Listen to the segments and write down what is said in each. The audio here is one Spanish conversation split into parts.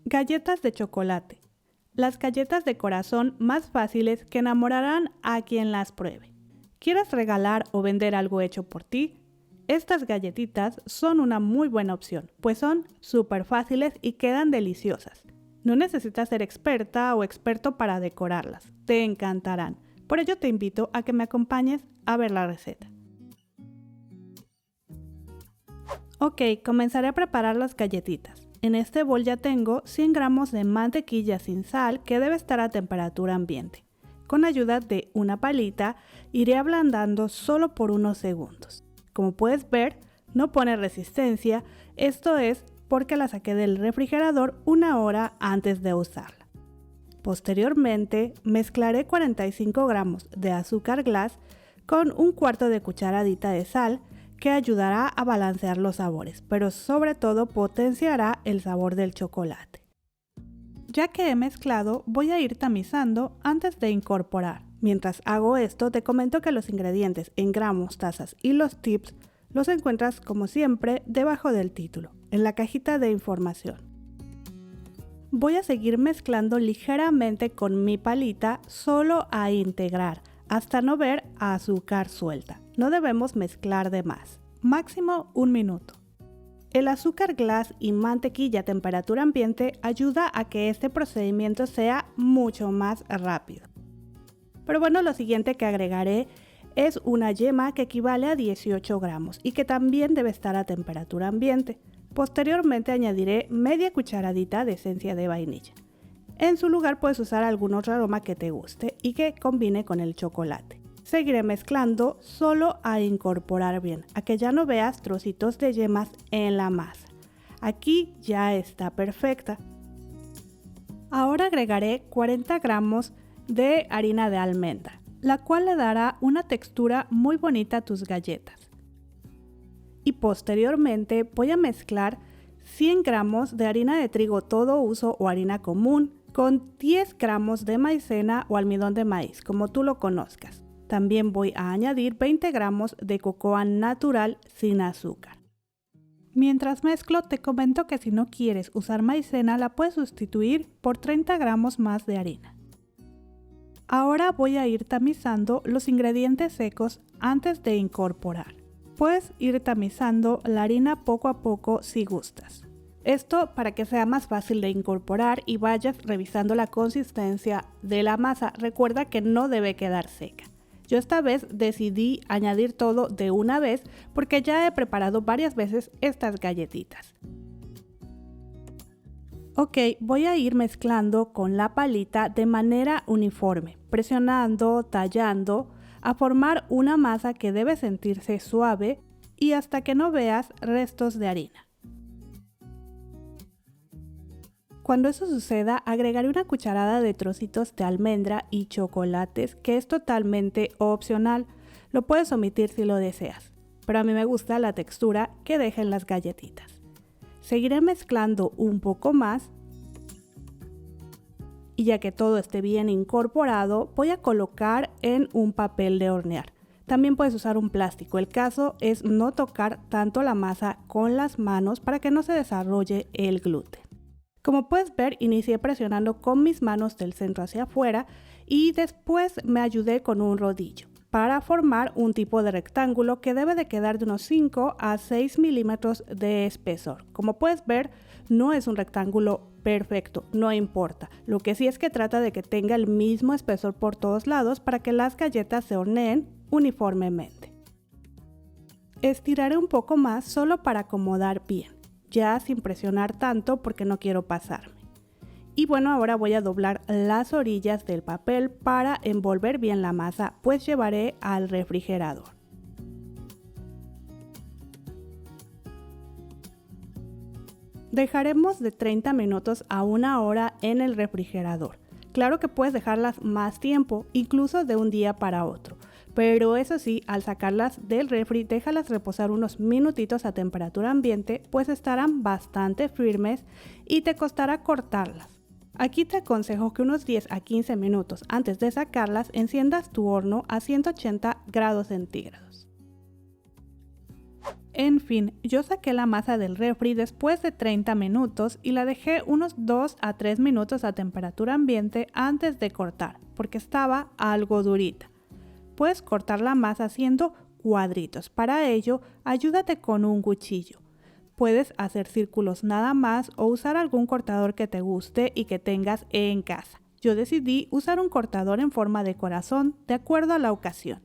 Galletas de chocolate. Las galletas de corazón más fáciles que enamorarán a quien las pruebe. ¿Quieres regalar o vender algo hecho por ti? Estas galletitas son una muy buena opción, pues son súper fáciles y quedan deliciosas. No necesitas ser experta o experto para decorarlas, te encantarán. Por ello te invito a que me acompañes a ver la receta. Ok, comenzaré a preparar las galletitas. En este bol ya tengo 100 gramos de mantequilla sin sal que debe estar a temperatura ambiente. Con ayuda de una palita iré ablandando solo por unos segundos. Como puedes ver, no pone resistencia, esto es porque la saqué del refrigerador una hora antes de usarla. Posteriormente, mezclaré 45 gramos de azúcar glass con un cuarto de cucharadita de sal que ayudará a balancear los sabores, pero sobre todo potenciará el sabor del chocolate. Ya que he mezclado, voy a ir tamizando antes de incorporar. Mientras hago esto, te comento que los ingredientes en gramos, tazas y los tips los encuentras como siempre debajo del título, en la cajita de información. Voy a seguir mezclando ligeramente con mi palita solo a integrar, hasta no ver azúcar suelta. No debemos mezclar de más, máximo 1 minuto. El azúcar glass y mantequilla a temperatura ambiente ayuda a que este procedimiento sea mucho más rápido. Pero bueno, lo siguiente que agregaré es una yema que equivale a 18 gramos y que también debe estar a temperatura ambiente. Posteriormente añadiré media cucharadita de esencia de vainilla. En su lugar puedes usar algún otro aroma que te guste y que combine con el chocolate. Seguiré mezclando solo a incorporar bien, a que ya no veas trocitos de yemas en la masa. Aquí ya está perfecta. Ahora agregaré 40 gramos de harina de almendra, la cual le dará una textura muy bonita a tus galletas. Y posteriormente voy a mezclar 100 gramos de harina de trigo todo uso o harina común con 10 gramos de maicena o almidón de maíz, como tú lo conozcas. También voy a añadir 20 gramos de cocoa natural sin azúcar. Mientras mezclo, te comento que si no quieres usar maicena, la puedes sustituir por 30 gramos más de harina. Ahora voy a ir tamizando los ingredientes secos antes de incorporar. Puedes ir tamizando la harina poco a poco si gustas. Esto para que sea más fácil de incorporar y vayas revisando la consistencia de la masa. Recuerda que no debe quedar seca. Yo esta vez decidí añadir todo de una vez porque ya he preparado varias veces estas galletitas. Ok, voy a ir mezclando con la palita de manera uniforme, presionando, tallando, a formar una masa que debe sentirse suave y hasta que no veas restos de harina. Cuando eso suceda, agregaré una cucharada de trocitos de almendra y chocolates, que es totalmente opcional. Lo puedes omitir si lo deseas, pero a mí me gusta la textura que dejan las galletitas. Seguiré mezclando un poco más y ya que todo esté bien incorporado, voy a colocar en un papel de hornear. También puedes usar un plástico. El caso es no tocar tanto la masa con las manos para que no se desarrolle el gluten. Como puedes ver, inicié presionando con mis manos del centro hacia afuera y después me ayudé con un rodillo para formar un tipo de rectángulo que debe de quedar de unos 5 a 6 milímetros de espesor. Como puedes ver, no es un rectángulo perfecto, no importa. Lo que sí es que trata de que tenga el mismo espesor por todos lados para que las galletas se horneen uniformemente. Estiraré un poco más solo para acomodar bien, ya sin presionar tanto porque no quiero pasarme. Y bueno, ahora voy a doblar las orillas del papel para envolver bien la masa, pues llevaré al refrigerador. Dejaremos de 30 minutos a 1 hora en el refrigerador. Claro que puedes dejarlas más tiempo, incluso de un día para otro. Pero eso sí, al sacarlas del refri, déjalas reposar unos minutitos a temperatura ambiente, pues estarán bastante firmes y te costará cortarlas. Aquí te aconsejo que unos 10 a 15 minutos antes de sacarlas enciendas tu horno a 180 grados centígrados. En fin, yo saqué la masa del refri después de 30 minutos y la dejé unos 2 a 3 minutos a temperatura ambiente antes de cortar, porque estaba algo durita. Puedes cortar la masa haciendo cuadritos. Para ello, ayúdate con un cuchillo. Puedes hacer círculos nada más o usar algún cortador que te guste y que tengas en casa. Yo decidí usar un cortador en forma de corazón de acuerdo a la ocasión.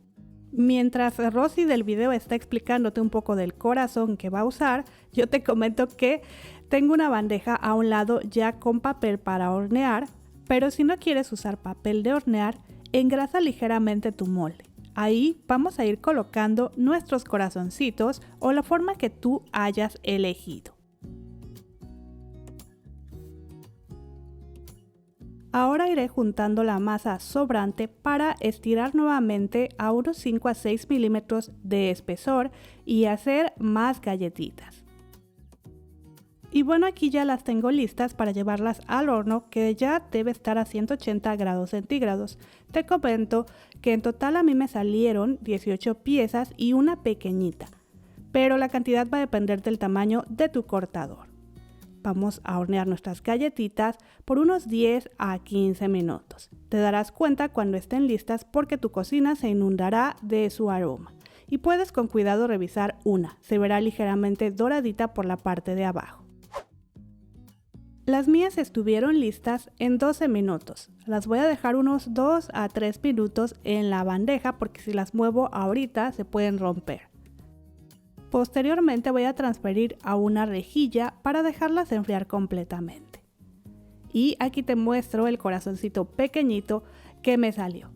Mientras Rosy del video está explicándote un poco del corazón que va a usar, yo te comento que tengo una bandeja a un lado ya con papel para hornear, pero si no quieres usar papel de hornear, engrasa ligeramente tu molde. Ahí vamos a ir colocando nuestros corazoncitos o la forma que tú hayas elegido. Ahora iré juntando la masa sobrante para estirar nuevamente a unos 5 a 6 milímetros de espesor y hacer más galletitas. Y bueno, aquí ya las tengo listas para llevarlas al horno, que ya debe estar a 180 grados centígrados. Te comento que en total a mí me salieron 18 piezas y una pequeñita, pero la cantidad va a depender del tamaño de tu cortador. Vamos a hornear nuestras galletitas por unos 10 a 15 minutos. Te darás cuenta cuando estén listas porque tu cocina se inundará de su aroma. Y puedes con cuidado revisar una, se verá ligeramente doradita por la parte de abajo. Las mías estuvieron listas en 12 minutos. Las voy a dejar unos 2 a 3 minutos en la bandeja porque si las muevo ahorita se pueden romper. Posteriormente voy a transferir a una rejilla para dejarlas enfriar completamente. Y aquí te muestro el corazoncito pequeñito que me salió.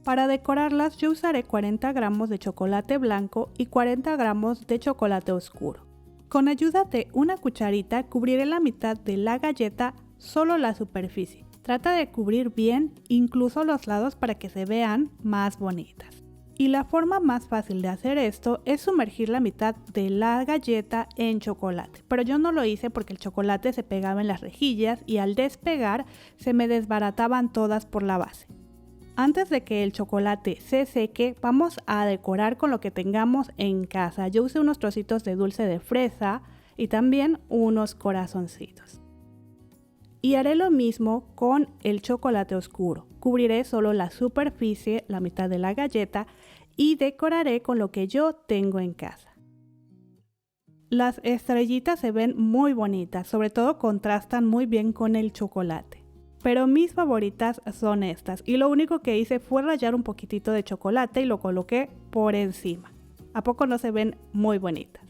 Para decorarlas yo usaré 40 gramos de chocolate blanco y 40 gramos de chocolate oscuro. Con ayuda de una cucharita cubriré la mitad de la galleta, solo la superficie. Trata de cubrir bien incluso los lados para que se vean más bonitas. Y la forma más fácil de hacer esto es sumergir la mitad de la galleta en chocolate. Pero yo no lo hice porque el chocolate se pegaba en las rejillas y al despegar se me desbarataban todas por la base. Antes de que el chocolate se seque, vamos a decorar con lo que tengamos en casa. Yo usé unos trocitos de dulce de fresa y también unos corazoncitos. Y haré lo mismo con el chocolate oscuro. Cubriré solo la superficie, la mitad de la galleta y decoraré con lo que yo tengo en casa. Las estrellitas se ven muy bonitas, sobre todo contrastan muy bien con el chocolate. Pero mis favoritas son estas y lo único que hice fue rallar un poquitito de chocolate y lo coloqué por encima. ¿A poco no se ven muy bonitas?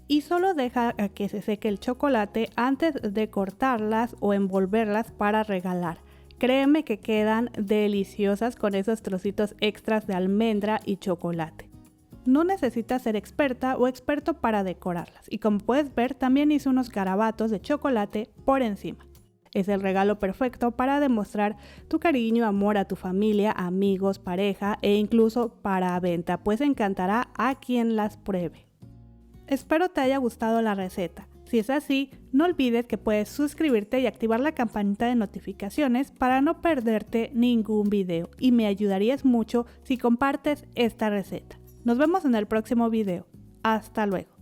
Y solo deja a que se seque el chocolate antes de cortarlas o envolverlas para regalar. Créeme que quedan deliciosas con esos trocitos extras de almendra y chocolate. No necesitas ser experta o experto para decorarlas. Y como puedes ver, también hice unos garabatos de chocolate por encima. Es el regalo perfecto para demostrar tu cariño, amor a tu familia, amigos, pareja e incluso para venta, pues encantará a quien las pruebe. Espero te haya gustado la receta. Si es así, no olvides que puedes suscribirte y activar la campanita de notificaciones para no perderte ningún video y me ayudarías mucho si compartes esta receta. Nos vemos en el próximo video. Hasta luego.